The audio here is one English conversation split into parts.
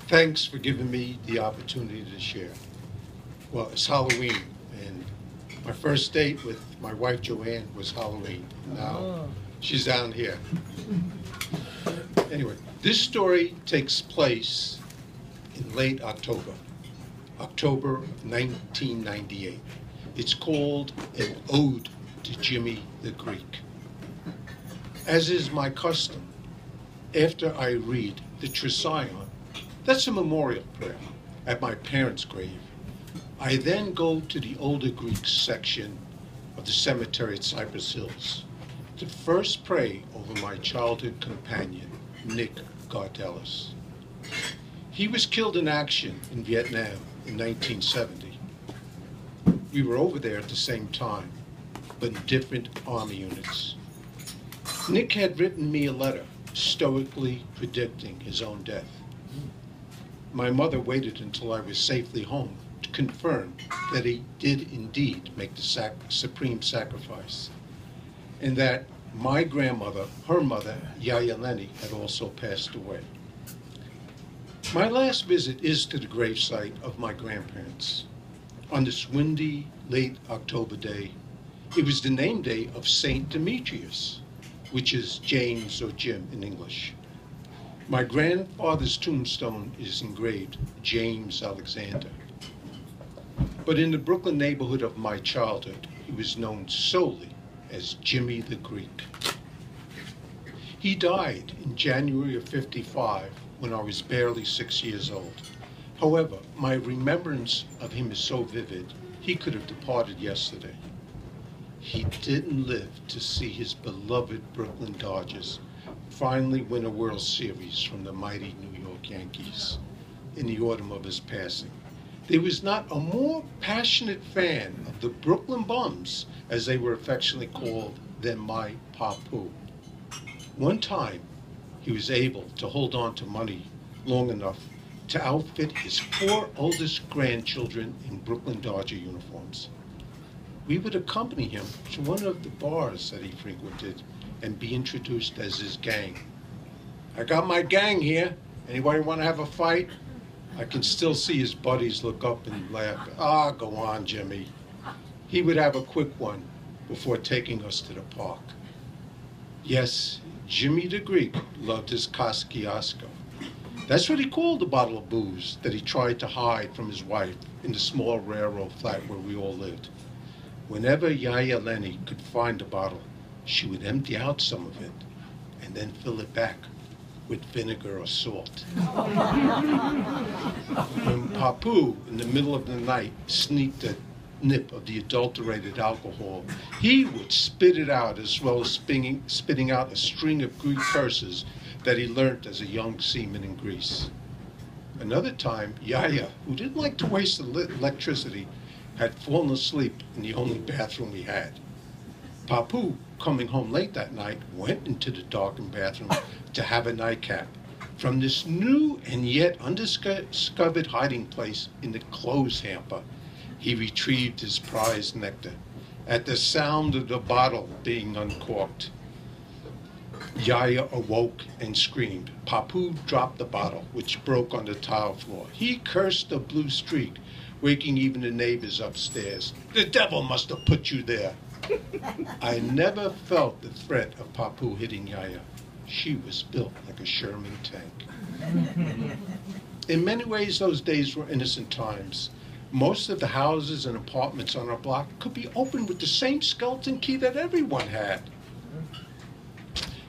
Thanks for giving me the opportunity to share. Well, it's Halloween, and my first date with my wife Joanne was Halloween. Now she's down here. Anyway, this story takes place in late October, October of 1998. It's called An Ode to Jimmy the Greek. As is my custom, after I read the Trision, that's a memorial prayer, at my parents' grave, I then go to the older Greek section of the cemetery at Cypress Hills to first pray over my childhood companion, Nick Gardelis. He was killed in action in Vietnam in 1970. We were over there at the same time, but in different army units. Nick had written me a letter stoically predicting his own death. My mother waited until I was safely home to confirm that he did indeed make the supreme sacrifice, and that my grandmother, her mother, Yaya Lenny, had also passed away. My last visit is to the gravesite of my grandparents. On this windy, late October day, it was the name day of Saint Demetrius, which is James or Jim in English. My grandfather's tombstone is engraved James Alexander. But in the Brooklyn neighborhood of my childhood, he was known solely as Jimmy the Greek. He died in January of '55 when I was barely 6 years old. However, my remembrance of him is so vivid, he could have departed yesterday. He didn't live to see his beloved Brooklyn Dodgers finally win a World Series from the mighty New York Yankees in the autumn of his passing. There was not a more passionate fan of the Brooklyn Bums, as they were affectionately called, than my Papu. One time, he was able to hold on to money long enough to outfit his 4 oldest grandchildren in Brooklyn Dodger uniforms. We would accompany him to one of the bars that he frequented and be introduced as his gang. I got my gang here. Anybody want to have a fight? I can still see his buddies look up and laugh. Ah, go on, Jimmy. He would have a quick one before taking us to the park. Yes, Jimmy the Greek loved his Kosciuszko. That's what he called the bottle of booze that he tried to hide from his wife in the small railroad flat where we all lived. Whenever Yaya Lenny could find a bottle, she would empty out some of it and then fill it back with vinegar or salt. When Papu, in the middle of the night, sneaked a nip of the adulterated alcohol, he would spit it out, as well as spitting out a string of Greek curses that he learned as a young seaman in Greece. Another time, Yaya, who didn't like to waste electricity, had fallen asleep in the only bathroom we had. Papu, coming home late that night, went into the darkened bathroom to have a nightcap. From this new and yet undiscovered hiding place in the clothes hamper, he retrieved his prized nectar. At the sound of the bottle being uncorked, Yaya awoke and screamed. Papu dropped the bottle, which broke on the tile floor. He cursed the blue streak, waking even the neighbors upstairs. The devil must have put you there. I never felt the threat of Papu hitting Yaya. She was built like a Sherman tank. In many ways, those days were innocent times. Most of the houses and apartments on our block could be opened with the same skeleton key that everyone had.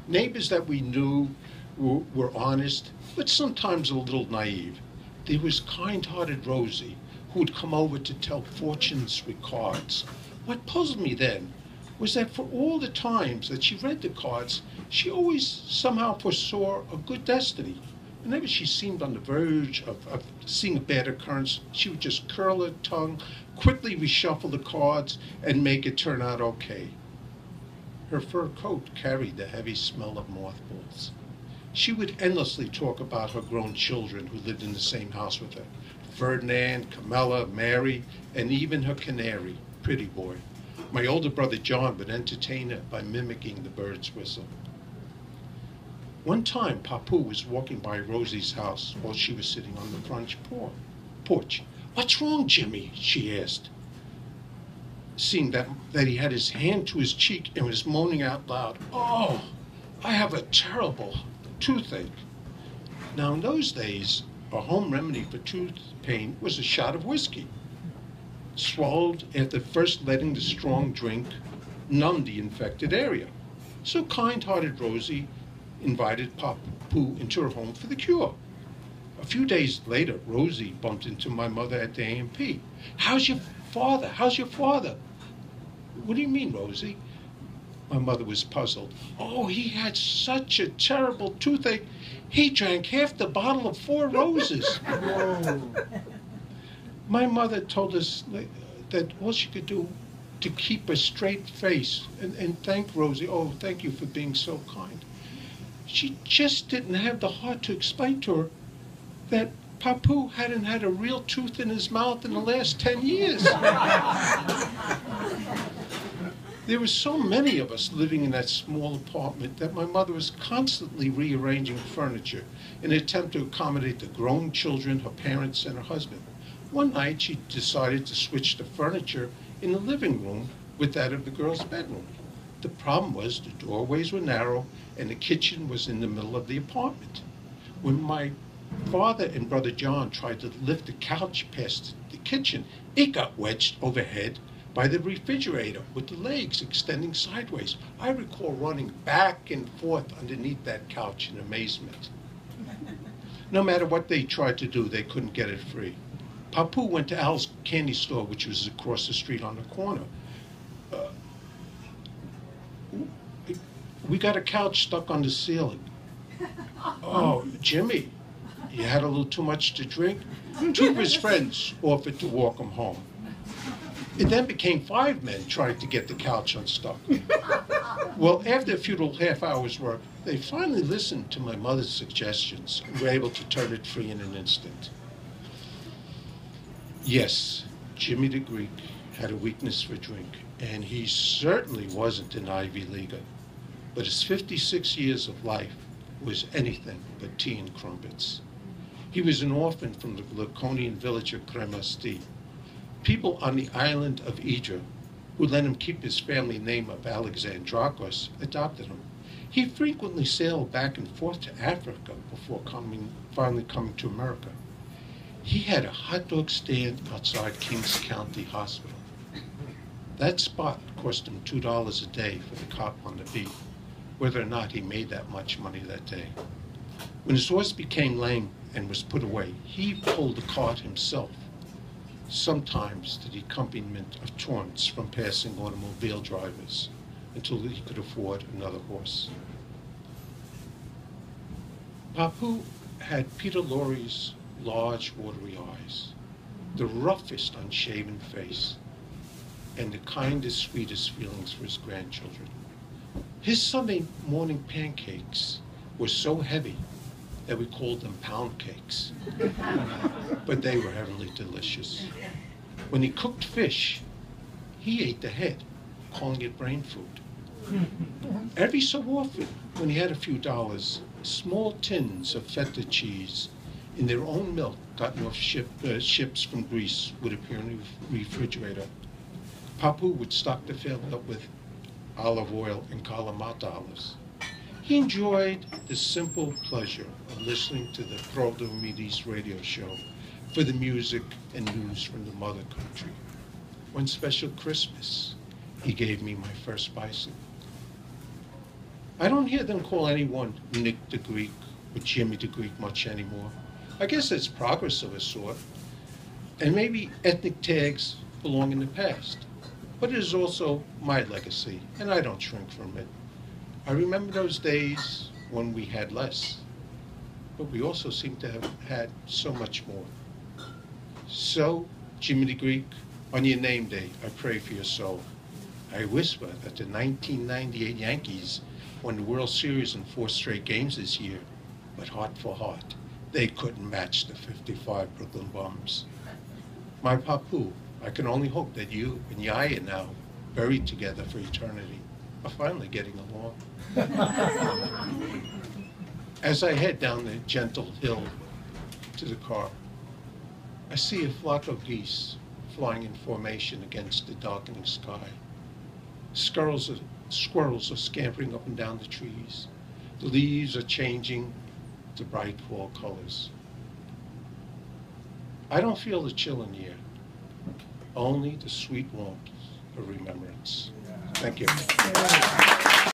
Neighbors that we knew were honest, but sometimes a little naive. There was kind-hearted Rosie, who would come over to tell fortunes with cards. What puzzled me then was that for all the times that she read the cards, she always somehow foresaw a good destiny. Whenever she seemed on the verge of seeing a bad occurrence, she would just curl her tongue, quickly reshuffle the cards, and make it turn out okay. Her fur coat carried the heavy smell of mothballs. She would endlessly talk about her grown children who lived in the same house with her. Ferdinand, Camilla, Mary, and even her canary, Pretty Boy. My older brother John would entertain her by mimicking the bird's whistle. One time, Papu was walking by Rosie's house while she was sitting on the front porch. "What's wrong, Jimmy?" she asked, seeing that he had his hand to his cheek and was moaning out loud. "Oh, I have a terrible toothache." Now, in those days, a home remedy for tooth pain was a shot of whiskey, swallowed after first letting the strong drink numb the infected area. So kind-hearted Rosie invited Papu into her home for the cure. A few days later, Rosie bumped into my mother at the A&P. How's your father? How's your father?" "What do you mean, Rosie?" My mother was puzzled. "Oh, he had such a terrible toothache. He drank half the bottle of Four Roses." Whoa. My mother told us that all she could do to keep a straight face and thank Rosie. "Oh, thank you for being so kind." She just didn't have the heart to explain to her that Papu hadn't had a real tooth in his mouth in the last 10 years. There were so many of us living in that small apartment that my mother was constantly rearranging furniture in an attempt to accommodate the grown children, her parents, and her husband. One night, she decided to switch the furniture in the living room with that of the girls' bedroom. The problem was the doorways were narrow and the kitchen was in the middle of the apartment. When my father and brother John tried to lift the couch past the kitchen, it got wedged overhead by the refrigerator with the legs extending sideways. I recall running back and forth underneath that couch in amazement. No matter what they tried to do, they couldn't get it free. Papu went to Al's candy store, which was across the street on the corner. "We got a couch stuck on the ceiling." "Oh, Jimmy, you had a little too much to drink?" Two of his friends offered to walk him home. It then became 5 men trying to get the couch unstuck. Well, after a futile half hour's work, they finally listened to my mother's suggestions and were able to turn it free in an instant. Yes, Jimmy the Greek had a weakness for drink, and he certainly wasn't an Ivy Leaguer. But his 56 years of life was anything but tea and crumpets. He was an orphan from the Laconian village of Kremasti. People on the island of Idra, who let him keep his family name of Zaharakos, adopted him. He frequently sailed back and forth to Africa before finally coming to America. He had a hot dog stand outside Kings County Hospital. That spot cost him $2 a day for the cop on the beat, whether or not he made that much money that day. When his horse became lame and was put away, he pulled the cart himself, sometimes to the accompaniment of taunts from passing automobile drivers, until he could afford another horse. Papu had Peter Lorre's large, watery eyes, the roughest unshaven face, and the kindest, sweetest feelings for his grandchildren. His Sunday morning pancakes were so heavy that we called them pound cakes, but they were heavenly delicious. When he cooked fish, he ate the head, calling it brain food. Every so often, when he had a few dollars, small tins of feta cheese in their own milk gotten off ships from Greece would appear in the refrigerator. Papu would stock the family up with olive oil and Kalamata olives. He enjoyed the simple pleasure of listening to the Prodomidis radio show for the music and news from the mother country. One special Christmas, he gave me my first bison. I don't hear them call anyone Nick the Greek or Jimmy the Greek much anymore. I guess it's progress of a sort, and maybe ethnic tags belong in the past. But it is also my legacy, and I don't shrink from it. I remember those days when we had less, but we also seem to have had so much more. So, Jimmy the Greek, on your name day, I pray for your soul. I whisper that the 1998 Yankees won the World Series in 4 straight games this year, but heart for heart, they couldn't match the 55 Brooklyn Bums. My Papu, I can only hope that you and Yaya, now buried together for eternity, are finally getting along. As I head down the gentle hill to the car, I see a flock of geese flying in formation against the darkening sky. Squirrels are scampering up and down the trees. The leaves are changing to bright fall colors. I don't feel the chill in the air, only the sweet warmth of remembrance. Thank you.